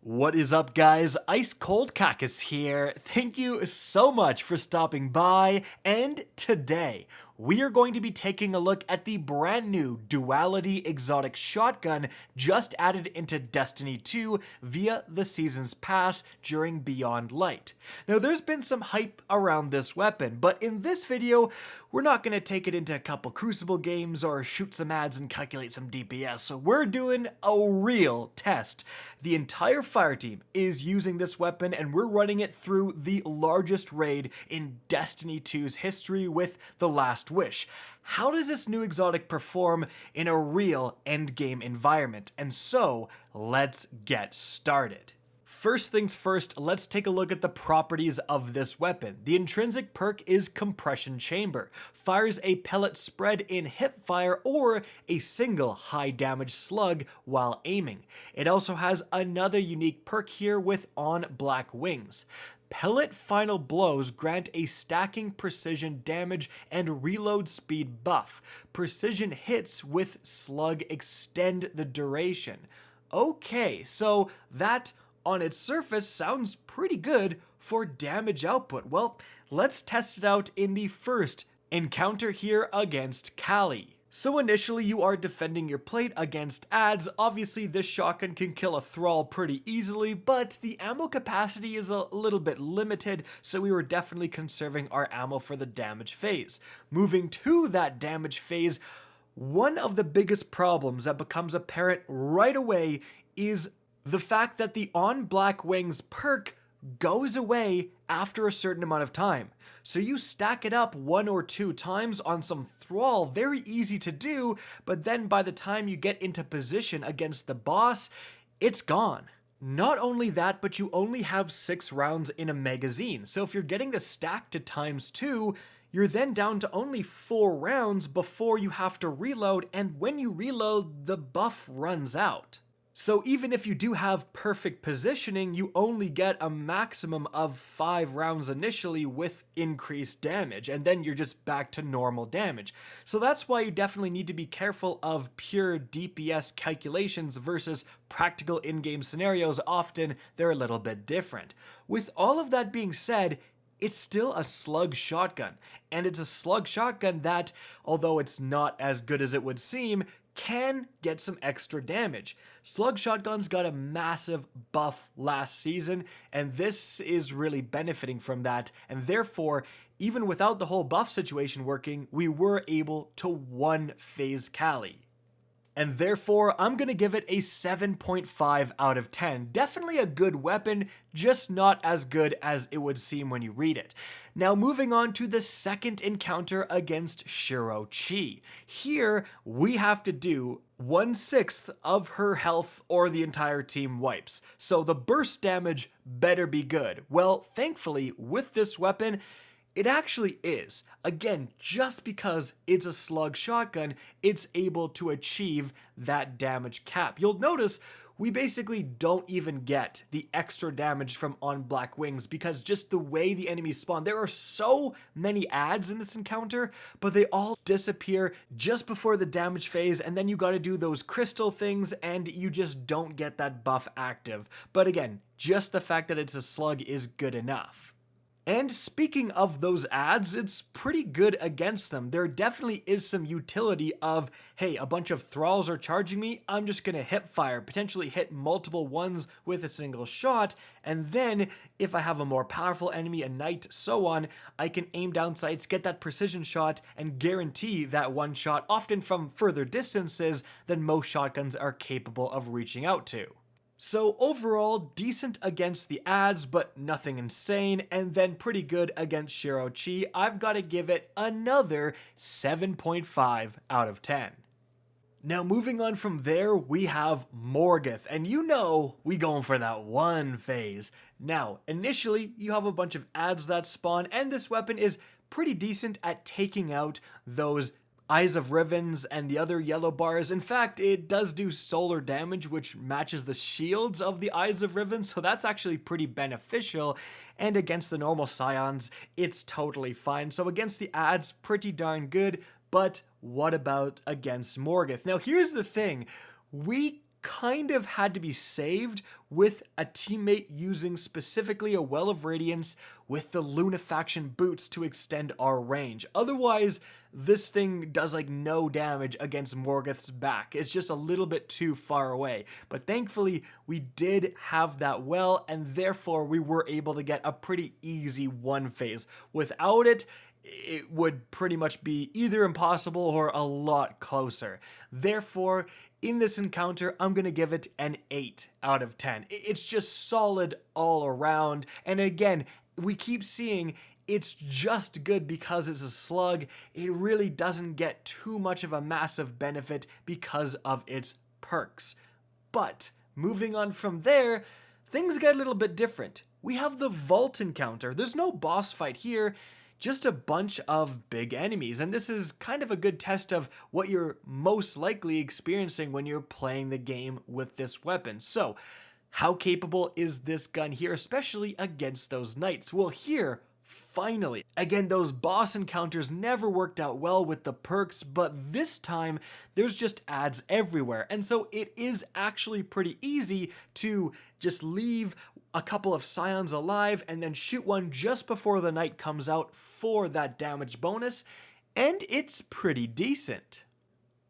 What is up, guys? Ice Cold Cactus here. Thank you so much for stopping by, and today we are going to be taking a look at the brand new Duality Exotic Shotgun just added into Destiny 2 via the Season's Pass during Beyond Light. Now, there's been some hype around this weapon, but in this video, we're not going to take it into a couple Crucible games or shoot some ads and calculate some DPS, so we're doing a real test. The entire fire team is using this weapon, and we're running it through the largest raid in Destiny 2's history with The Last Wish. How does this new exotic perform in a real endgame environment? And so, let's get started. First things first, let's take a look at the properties of this weapon. The intrinsic perk is Compression Chamber. Fires a pellet spread in hipfire or a single high damage slug while aiming. It also has another unique perk here with On Black Wings. Pellet final blows grant a stacking precision damage and reload speed buff. Precision hits with slug extend the duration. Okay, so that on its surface sounds pretty good for damage output. Well, let's test it out in the first encounter here against Kalli. So initially you are defending your plate against ads. Obviously this shotgun can kill a thrall pretty easily, but the ammo capacity is a little bit limited, so we were definitely conserving our ammo for the damage phase. Moving to that damage phase, one of the biggest problems that becomes apparent right away is the fact that the On Black Wings perk goes away after a certain amount of time. So you stack it up 1 or 2 times on some thrall, very easy to do, but then by the time you get into position against the boss, it's gone. Not only that, but you only have 6 rounds in a magazine. So if you're getting the stack to ×2, you're then down to only 4 rounds before you have to reload, and when you reload, the buff runs out. So even if you do have perfect positioning, you only get a maximum of 5 rounds initially with increased damage, and then you're just back to normal damage. So that's why you definitely need to be careful of pure DPS calculations versus practical in-game scenarios. Often they're a little bit different. With all of that being said, it's still a slug shotgun, and it's a slug shotgun that, although it's not as good as it would seem, can get some extra damage. Slug shotguns got a massive buff last season, and this is really benefiting from that, and therefore, even without the whole buff situation working, we were able to one-phase Kalli. And therefore, I'm going to give it a 7.5 out of 10. Definitely a good weapon, just not as good as it would seem when you read it. Now, moving on to the second encounter against Shuro Chi. Here, we have to do 1/6 of her health or the entire team wipes. So the burst damage better be good. Well, thankfully, with this weapon, it actually is. Again, just because it's a slug shotgun, it's able to achieve that damage cap. You'll notice we basically don't even get the extra damage from On Black Wings because just the way the enemies spawn, there are so many ads in this encounter, but they all disappear just before the damage phase, and then you gotta do those crystal things and you just don't get that buff active. But again, just the fact that it's a slug is good enough. And speaking of those ads, it's pretty good against them. There definitely is some utility of, hey, a bunch of thralls are charging me, I'm just gonna hip fire, potentially hit multiple ones with a single shot, and then if I have a more powerful enemy, a knight, so on, I can aim down sights, get that precision shot, and guarantee that one shot, often from further distances than most shotguns are capable of reaching out to. So overall, decent against the ads, but nothing insane, and then pretty good against Shuro Chi. I've got to give it another 7.5 out of 10. Now moving on from there, we have Morgeth, and you know we going for that one phase. Now, initially, you have a bunch of ads that spawn, and this weapon is pretty decent at taking out those Eyes of Rivens and the other yellow bars. In fact, it does do solar damage, which matches the shields of the Eyes of Riven, so that's actually pretty beneficial. And against the normal Scions, it's totally fine. So against the ads, pretty darn good. But what about against Morgeth? Now here's the thing. We kind of had to be saved with a teammate using specifically a Well of Radiance with the Lunafaction boots to extend our range. Otherwise, this thing does like no damage against Morgeth's back. It's just a little bit too far away. But thankfully, we did have that well, and therefore we were able to get a pretty easy one phase. Without it, it would pretty much be either impossible or a lot closer. Therefore, in this encounter, I'm going to give it an 8 out of 10. It's just solid all around. And again, we keep seeing it's just good because it's a slug. It really doesn't get too much of a massive benefit because of its perks. But moving on from there, things get a little bit different. We have the Vault encounter. There's no boss fight here, just a bunch of big enemies, and this is kind of a good test of what you're most likely experiencing when you're playing the game with this weapon. So, how capable is this gun here, especially against those knights? Well, here, finally. Again, those boss encounters never worked out well with the perks, but this time there's just ads everywhere, and so it is actually pretty easy to just leave a couple of scions alive and then shoot one just before the knight comes out for that damage bonus, and it's pretty decent.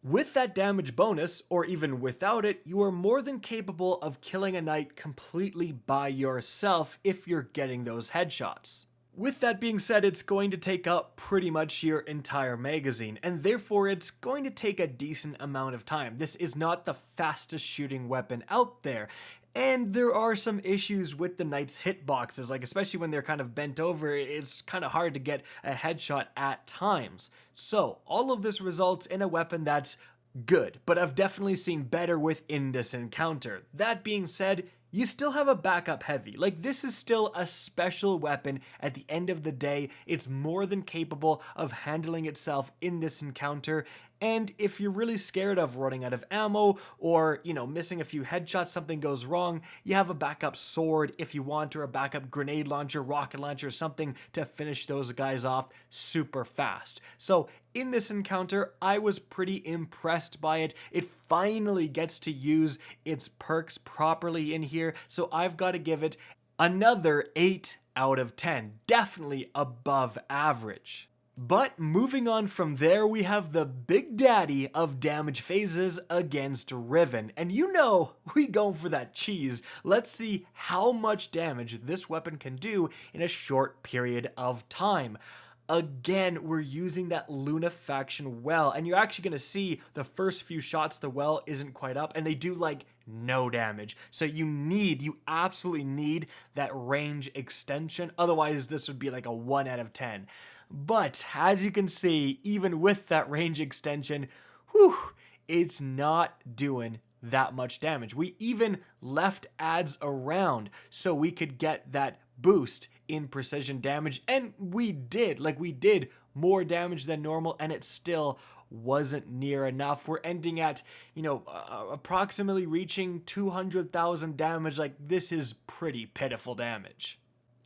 With that damage bonus, or even without it, you are more than capable of killing a knight completely by yourself if you're getting those headshots. With that being said, it's going to take up pretty much your entire magazine, and therefore it's going to take a decent amount of time. This is not the fastest shooting weapon out there, and there are some issues with the knight's hitboxes, like especially when they're kind of bent over, it's kind of hard to get a headshot at times. So, all of this results in a weapon that's good, but I've definitely seen better within this encounter. That being said, you still have a backup heavy. Like, this is still a special weapon. At the end of the day, it's more than capable of handling itself in this encounter. And if you're really scared of running out of ammo or, missing a few headshots, something goes wrong, you have a backup sword if you want, or a backup grenade launcher, rocket launcher, something to finish those guys off super fast. So in this encounter, I was pretty impressed by it. It finally gets to use its perks properly in here, so I've got to give it another 8 out of 10. Definitely above average. But moving on from there, we have the big daddy of damage phases against Riven. And we go for that cheese. Let's see how much damage this weapon can do in a short period of time. Again, we're using that Lunafaction well, and you're actually going to see the first few shots the well isn't quite up, and they do like no damage. So you absolutely need that range extension, otherwise this would be like a 1 out of 10. But as you can see, even with that range extension, it's not doing that much damage. We even left ads around so we could get that boost in precision damage, and we did more damage than normal, and it still wasn't near enough. We're ending at, approximately reaching 200,000 damage. Like, this is pretty pitiful damage.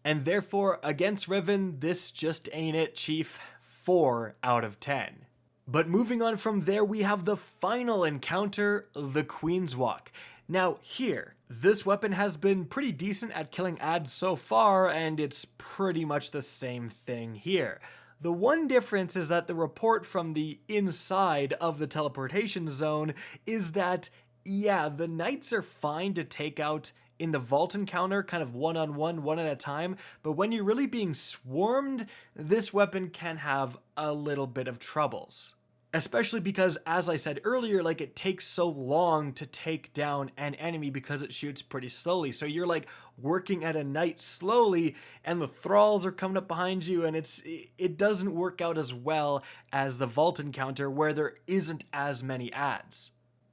And therefore, against Riven, this just ain't it, Chief. 4 out of 10. But moving on from there, we have the final encounter, the Queen's Walk. Now here, this weapon has been pretty decent at killing ads so far, and it's pretty much the same thing here. The one difference is that the report from the inside of the teleportation zone is that, the knights are fine to take out in the vault encounter, kind of one-on-one, one at a time, but when you're really being swarmed, this weapon can have a little bit of troubles. Especially because, as I said earlier, it takes so long to take down an enemy because it shoots pretty slowly. So you're working at a knight slowly, and the thralls are coming up behind you, and it doesn't work out as well as the vault encounter where there isn't as many ads.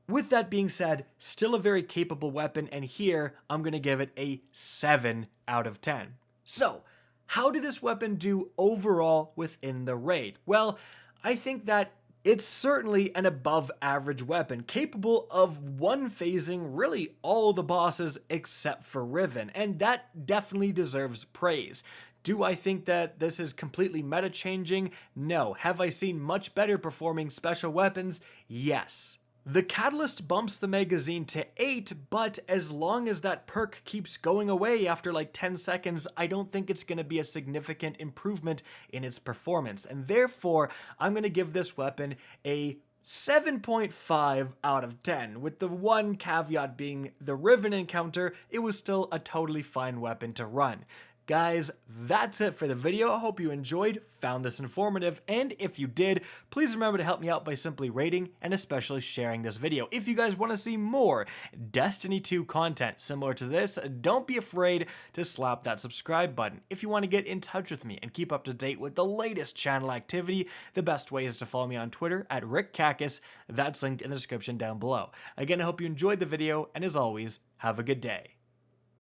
With that being said, still a very capable weapon, and here I'm going to give it a 7 out of 10. So, how did this weapon do overall within the raid? Well, I think that it's certainly an above average weapon, capable of one-phasing really all the bosses except for Riven, and that definitely deserves praise. Do I think that this is completely meta-changing? No. Have I seen much better performing special weapons? Yes. The catalyst bumps the magazine to 8, but as long as that perk keeps going away after like 10 seconds, I don't think it's going to be a significant improvement in its performance. And therefore, I'm going to give this weapon a 7.5 out of 10, with the one caveat being the Riven encounter. It was still a totally fine weapon to run. Guys, that's it for the video. I hope you enjoyed, found this informative, and if you did, please remember to help me out by simply rating and especially sharing this video. If you guys want to see more Destiny 2 content similar to this, don't be afraid to slap that subscribe button. If you want to get in touch with me and keep up to date with the latest channel activity, the best way is to follow me on Twitter at RickCacus. That's linked in the description down below. Again, I hope you enjoyed the video, and as always, have a good day.